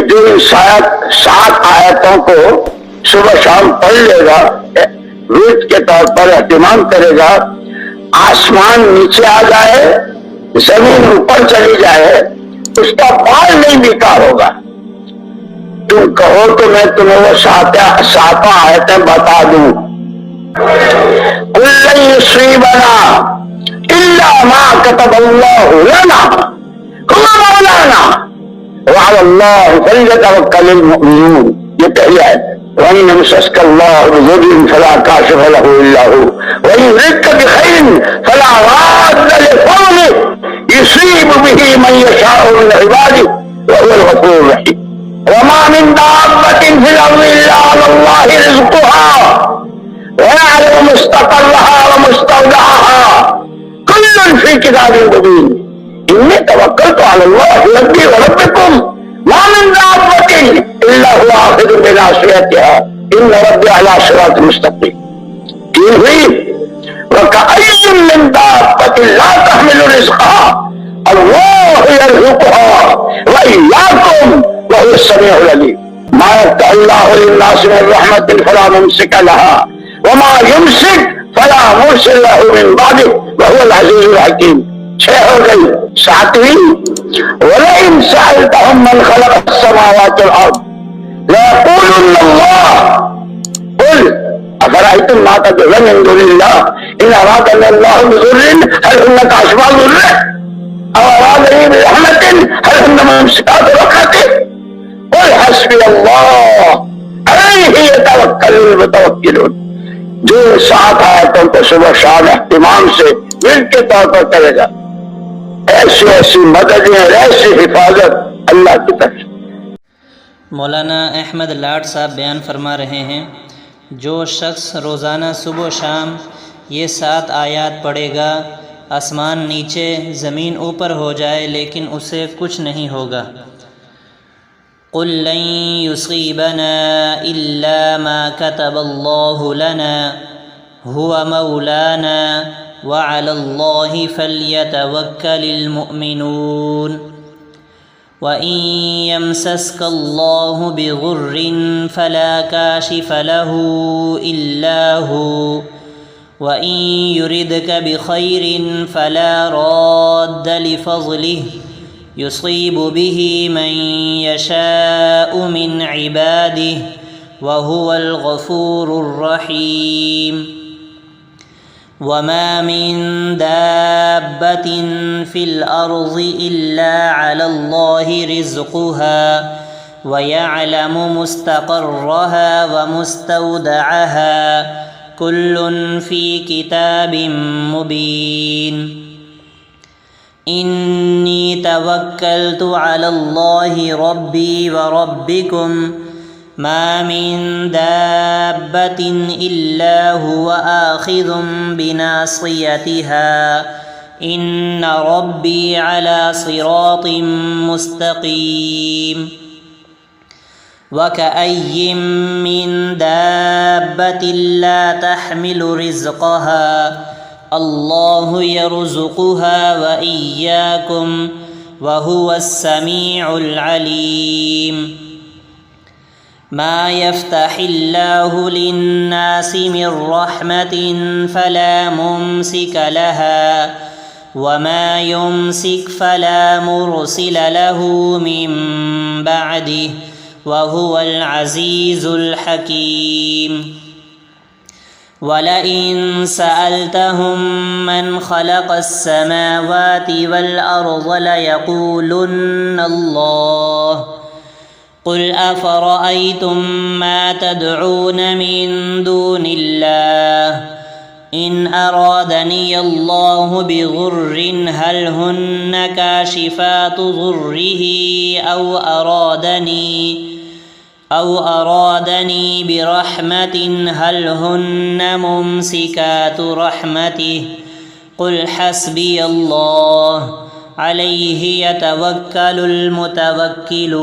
جو ان 7 آیتوں کو صبح شام پڑھ لے گا، ورد کے طور پر اہتمام کرے گا، آسمان نیچے آ جائے، زمین اوپر چلی جائے، اس کا بال نہیں بیکار ہوگا۔ تم کہو تو میں تمہیں وہ 7 آیتیں بتا دوں۔ قُل لَّن يُصِيبَنَا إِلَّا مَا كَتَبَ اللَّهُ لَنَا هُوَ مَوْلَانَا وَعَلَى اللَّهِ فَلْيَتَوَكَّلِ الْمُؤْمِنُونَ، یہ پہلی آیت۔ وَإِن يَمْسَسْكَ اللَّهُ بِضُرٍّ فَلَا كَاشِفَ لَهُ إِلَّا هُوَ وَإِن يُرِدْكَ بِخَيْرٍ فَلَا رَادَّ لِفَضْلِهِ يُصِيبُ بِهِ مَن يَشَاءُ مِنْ عِبَادِهِ وَهُوَ الْغَفُورُ الرَّحِيمُ۔ وَمَا مِن دَابَّةٍ فِي الْأَرْضِ إِلَّا عَلَى اللَّهِ رِزْقُهَا وَيَعْلَمُ مُسْتَقَرَّهَا وَمُسْتَوْدَعَهَا كُلٌّ فِي كِتَابٍ مُبِينٍ إِنِّي تَوَكَّلْتُ عَلَى اللَّهِ رَبِّي وَرَبِّكُمْ مَا مِن دَابَّةٍ إِلَّا هُوَ آخِذٌ بِنَاصِيَتِهَا إِنَّ رَبِّي عَلَىٰ صِرَاطٍ مُسْتَقِيمٍ۔ تین ہوئی وَكَأَيٍّ مِّن دَابَّةٍ لَّا تَحْمِلُ رِزْقَهَا اللَّهُ يَرْزُقُهَا وَإِيَّاكُمْ وَهُوَ السَّمِيعُ الْعَلِيمُ۔ مَا يَفْتَحِ اللَّهُ لِلنَّاسِ مِن رَّحْمَةٍ فَلَا مُمْسِكَ لَهَا وَمَا يُمْسِكْ فَلَا مُرْسِلَ لَهُ مِن بَعْدِهِ وَهُوَ الْعَزِيزُ الْحَكِيمُ۔ 6 ہو گئی۔ 7ویں وَلَئِن سَأَلْتَهُم مَّنْ خَلَقَ السَّمَاوَاتِ وَالْأَرْضَ لَيَقُولُنَّ اللَّهُ قُلْ أَفَرَأَيْتُم مَّا تَدْعُونَ مِن دُونِ اللَّهِ إِنْ أَرَادَنِي اللَّهُ بِضُرٍّ هَلْ هُنَّ كَاشِفَاتُ ضُرِّهِ أَوْ أَرَادَنِي بِرَحْمَةٍ هَلْ هُنَّ مُمْسِكَاتُ رَحْمَتِهِ قُلْ حَسْبِيَ اللَّهُ عَلَيْهِ يَتَوَكَّلُ الْمُتَوَكِّلُونَ۔ جو 7 آیتوں کو صبح شام اہتمام سے ورد کے طور پر کرے گا، ایسی مددیں اور ایسی حفاظت اللہ کی طرف۔ مولانا احمد لاڈ صاحب بیان فرما رہے ہیں، جو شخص روزانہ صبح و شام یہ 7 آیات پڑھے گا، آسمان نیچے زمین اوپر ہو جائے لیکن اسے کچھ نہیں ہوگا۔ قُل لَّن يُصِيبَنَا إِلَّا مَا كَتَبَ اللَّهُ لَنَا هُوَ مَوْلَانَا وَعَلَى اللَّهِ فَلْيَتَوَكَّلِ الْمُؤْمِنُونَ۔ وَإِن يَمْسَسْكَ اللَّهُ بِضُرٍّ فَلَا كَاشِفَ لَهُ إِلَّا هُوَ وَإِن يُرِدْكَ بِخَيْرٍ فَلَا رَادَّ لِفَضْلِهِ يُصِيبُ بِهِ مَن يَشَاءُ مِنْ عِبَادِهِ وَهُوَ الْغَفُورُ الرَّحِيمُ۔ وَمَا مِن دَابَّةٍ فِي الْأَرْضِ إِلَّا عَلَى اللَّهِ رِزْقُهَا وَيَعْلَمُ مُسْتَقَرَّهَا وَمُسْتَوْدَعَهَا كُلٌّ فِي كِتَابٍ مُّبِينٍ إِنِّي تَوَكَّلْتُ عَلَى اللَّهِ رَبِّي وَرَبِّكُمْ مَا مِن دَابَّةٍ إِلَّا هُوَ آخِذٌ بِنَاصِيَتِهَا إِنَّ رَبِّي عَلَىٰ صِرَاطٍ مُّسْتَقِيمٍ۔ وَكَأَيٍّ مِّن دَابَّةٍ لَّا تَحْمِلُ رِزْقَهَا اللَّهُ يَرْزُقُهَا وَإِيَّاكُمْ وَهُوَ السَّمِيعُ الْعَلِيمُ۔ مَا يَفْتَحِ اللَّهُ لِلنَّاسِ مِن رَّحْمَةٍ فَلَا مُمْسِكَ لَهَا وَمَا يُمْسِكْ فَلَا مُرْسِلَ لَهُ مِن بَعْدِهِ وَهُوَ الْعَزِيزُ الْحَكِيمُ۔ وَلَئِن سَأَلْتَهُم مَّنْ خَلَقَ السَّمَاوَاتِ وَالْأَرْضَ لَيَقُولُنَّ اللَّهُ قُلْ أَفَرَأَيْتُم مَّا تَدْعُونَ مِن دُونِ اللَّهِ إِنْ أَرَادَنِيَ اللَّهُ بِضُرٍّ هَلْ هُنَّ كَاشِفَاتُ ضُرِّهِ أَوْ أَرَادَنِي بِرَحْمَةٍ هَلْ هُنَّ مُمْسِكَاتُ رَحْمَتِهِ قُلْ حَسْبِيَ اللَّهُ عَلَيْهِ يَتَوَكَّلُ الْمُتَوَكِّلُونَ۔